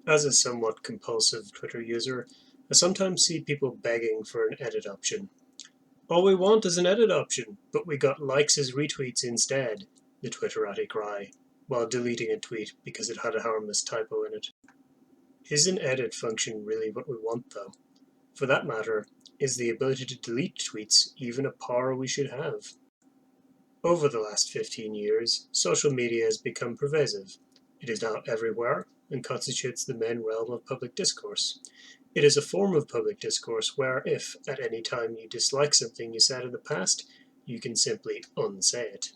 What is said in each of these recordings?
As a somewhat compulsive Twitter user, I sometimes see people begging for an edit option. All we want is an edit option, but we got likes as retweets instead, the Twitterati cry, while deleting a tweet because it had a harmless typo in it. Is an edit function really what we want though? For that matter, is the ability to delete tweets even a power we should have? Over the last 15 years, social media has become pervasive. It is now everywhere and constitutes the main realm of public discourse. It is a form of public discourse where if, at any time you dislike something you said in the past, you can simply unsay it.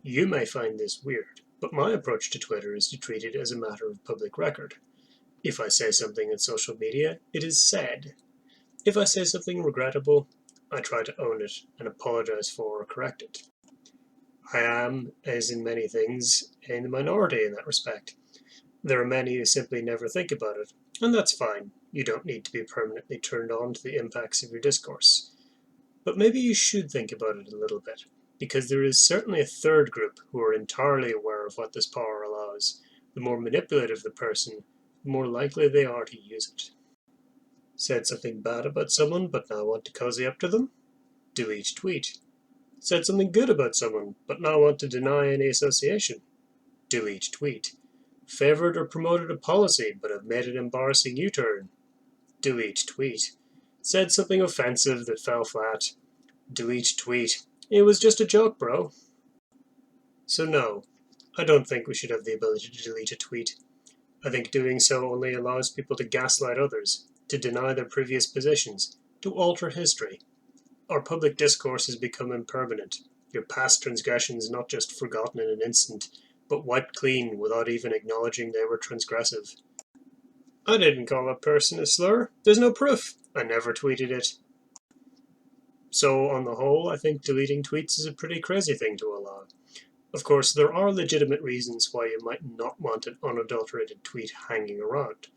You may find this weird, but my approach to Twitter is to treat it as a matter of public record. If I say something in social media, it is said. If I say something regrettable, I try to own it and apologize for or correct it. I am, as in many things, in the minority in that respect. There are many who simply never think about it, and that's fine. You don't need to be permanently turned on to the impacts of your discourse. But maybe you should think about it a little bit, because there is certainly a third group who are entirely aware of what this power allows. The more manipulative the person, the more likely they are to use it. Said something bad about someone but now want to cozy up to them? Delete tweet. Said something good about someone but now want to deny any association? Delete tweet. Favored or promoted a policy but have made an embarrassing U-turn? Delete tweet. Said something offensive that fell flat? Delete tweet. It was just a joke, bro. So no, I don't think we should have the ability to delete a tweet. I think doing so only allows people to gaslight others, to deny their previous positions, to alter history. Our public discourse has become impermanent. Your past transgressions not just forgotten in an instant, but wiped clean without even acknowledging they were transgressive. I didn't call a person a slur. There's no proof. I never tweeted it. So, on the whole, I think deleting tweets is a pretty crazy thing to allow. Of course, there are legitimate reasons why you might not want an unadulterated tweet hanging around.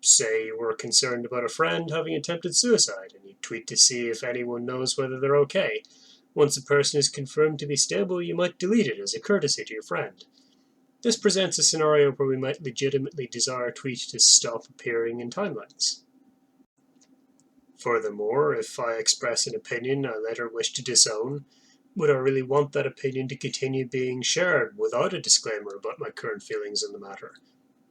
Say you were concerned about a friend having attempted suicide, and you tweet to see if anyone knows whether they're okay. Once a person is confirmed to be stable, you might delete it as a courtesy to your friend. This presents a scenario where we might legitimately desire a tweet to stop appearing in timelines. Furthermore, if I express an opinion I later wish to disown, would I really want that opinion to continue being shared without a disclaimer about my current feelings on the matter?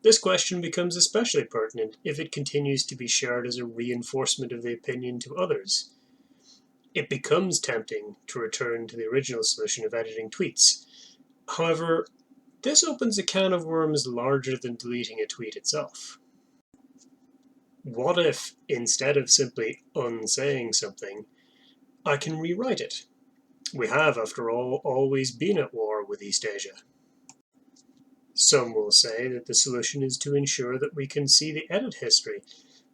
This question becomes especially pertinent if it continues to be shared as a reinforcement of the opinion to others. It becomes tempting to return to the original solution of editing tweets. However, this opens a can of worms larger than deleting a tweet itself. What if, instead of simply unsaying something, I can rewrite it? We have, after all, always been at war with East Asia. Some will say that the solution is to ensure that we can see the edit history,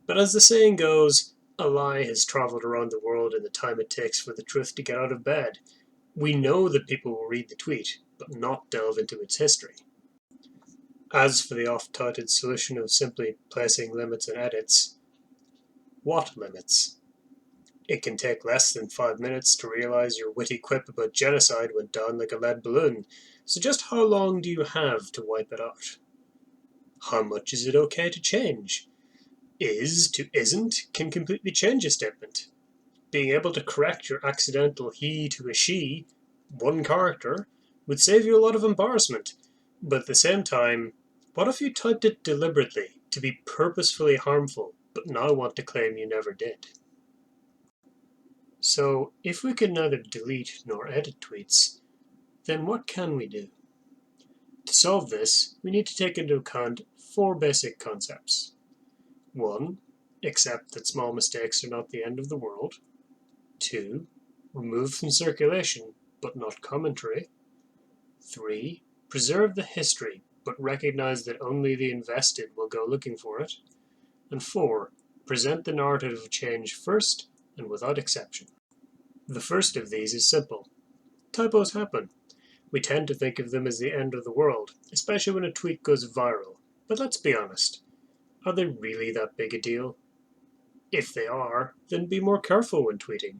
but as the saying goes, a lie has travelled around the world in the time it takes for the truth to get out of bed. We know that people will read the tweet, but not delve into its history. As for the oft-touted solution of simply placing limits and edits, what limits? It can take less than 5 minutes to realize your witty quip about genocide went down like a lead balloon, so just how long do you have to wipe it out? How much is it okay to change? Is to isn't can completely change a statement. Being able to correct your accidental he to a she, one character, would save you a lot of embarrassment. But at the same time, what if you typed it deliberately to be purposefully harmful, but now want to claim you never did? So, if we can neither delete nor edit tweets, then what can we do? To solve this, we need to take into account 4 basic concepts. 1. Accept that small mistakes are not the end of the world. 2. Remove from circulation, but not commentary. 3. Preserve the history, but recognize that only the invested will go looking for it. And 4. Present the narrative of change first and without exception. The first of these is simple. Typos happen. We tend to think of them as the end of the world, especially when a tweet goes viral. But let's be honest. Are they really that big a deal? If they are, then be more careful when tweeting.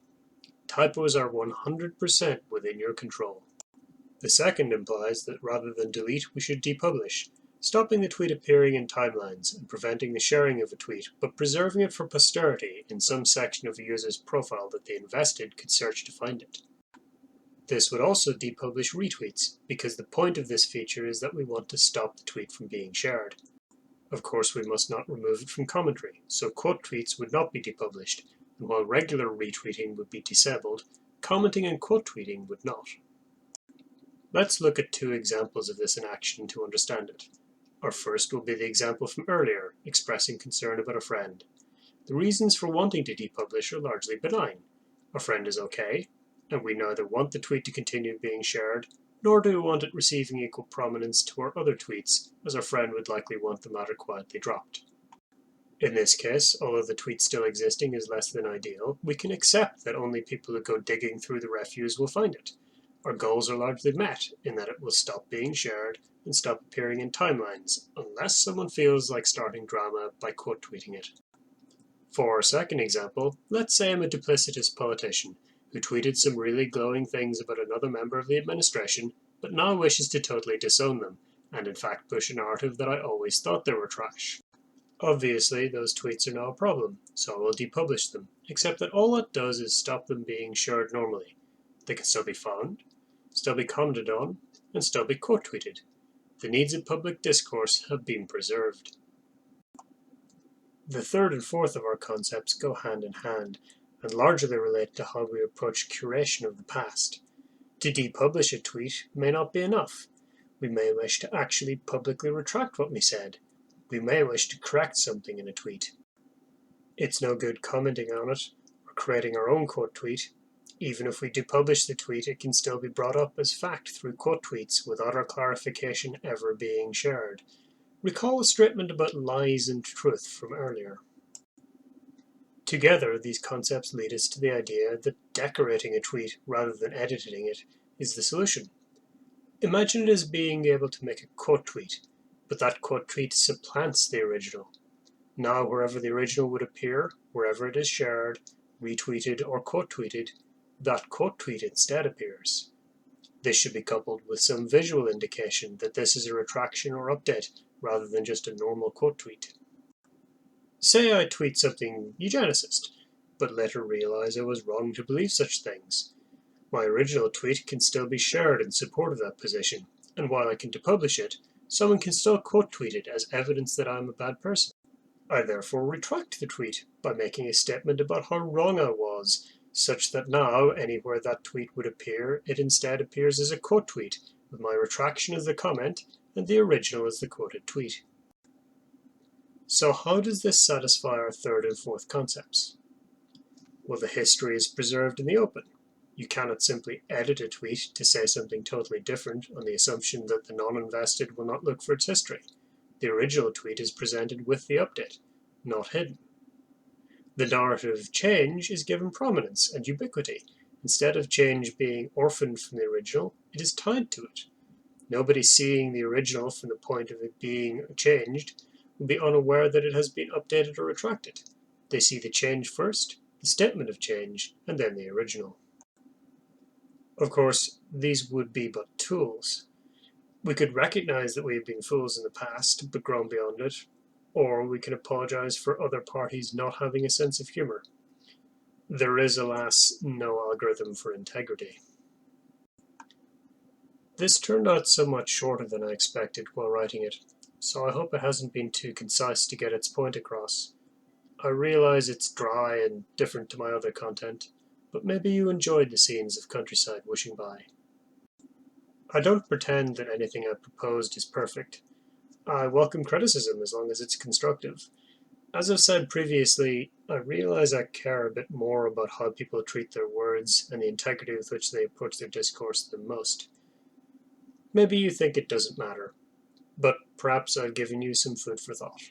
Typos are 100% within your control. The second implies that rather than delete, we should depublish. stopping the tweet appearing in timelines and preventing the sharing of a tweet, but preserving it for posterity in some section of a user's profile that they invested could search to find it. This would also depublish retweets, because the point of this feature is that we want to stop the tweet from being shared. Of course, we must not remove it from commentary, so quote tweets would not be depublished, and while regular retweeting would be disabled, commenting and quote tweeting would not. Let's look at two examples of this in action to understand it. Our first will be the example from earlier, expressing concern about a friend. The reasons for wanting to depublish are largely benign. A friend is okay, and we neither want the tweet to continue being shared, nor do we want it receiving equal prominence to our other tweets, as our friend would likely want the matter quietly dropped. In this case, although the tweet still existing is less than ideal, we can accept that only people who go digging through the refuse will find it. Our goals are largely met, in that it will stop being shared and stop appearing in timelines, unless someone feels like starting drama by quote tweeting it. For our second example, let's say I'm a duplicitous politician who tweeted some really glowing things about another member of the administration, but now wishes to totally disown them, and in fact push a narrative that I always thought they were trash. Obviously, those tweets are now a problem, so I will depublish them, except that all that does is stop them being shared normally. They can still be found, still be commented on, and still be quote tweeted. The needs of public discourse have been preserved. The third and fourth of our concepts go hand in hand, and largely relate to how we approach curation of the past. To depublish a tweet may not be enough. We may wish to actually publicly retract what we said. We may wish to correct something in a tweet. It's no good commenting on it, or creating our own quote tweet. Even if we depublish the tweet, it can still be brought up as fact through quote tweets without our clarification ever being shared. Recall a statement about lies and truth from earlier. Together, these concepts lead us to the idea that decorating a tweet rather than editing it is the solution. Imagine it as being able to make a quote tweet, but that quote tweet supplants the original. Now, wherever the original would appear, wherever it is shared, retweeted, or quote tweeted, that quote tweet instead appears. This should be coupled with some visual indication that this is a retraction or update rather than just a normal quote tweet. Say I tweet something eugenicist, but later realize I was wrong to believe such things. My original tweet can still be shared in support of that position, and while I can depublish it, someone can still quote tweet it as evidence that I am a bad person. I therefore retract the tweet by making a statement about how wrong I was, such that now, anywhere that tweet would appear, it instead appears as a quote tweet, with my retraction as the comment and the original as the quoted tweet. So how does this satisfy our third and fourth concepts? Well, the history is preserved in the open. You cannot simply edit a tweet to say something totally different on the assumption that the non-invested will not look for its history. The original tweet is presented with the update, not hidden. The narrative change is given prominence and ubiquity. Instead of change being orphaned from the original, it is tied to it. Nobody seeing the original from the point of it being changed will be unaware that it has been updated or retracted. They see the change first, the statement of change, and then the original. Of course, these would be but tools. We could recognize that we have been fools in the past, but grown beyond it, or we can apologize for other parties not having a sense of humor. There is, alas, no algorithm for integrity. This turned out somewhat shorter than I expected while writing it, so I hope it hasn't been too concise to get its point across. I realize it's dry and different to my other content, but maybe you enjoyed the scenes of countryside whooshing by. I don't pretend that anything I proposed is perfect. I welcome criticism as long as it's constructive. As I've said previously, I realize I care a bit more about how people treat their words and the integrity with which they approach their discourse than most. Maybe you think it doesn't matter, but perhaps I've given you some food for thought.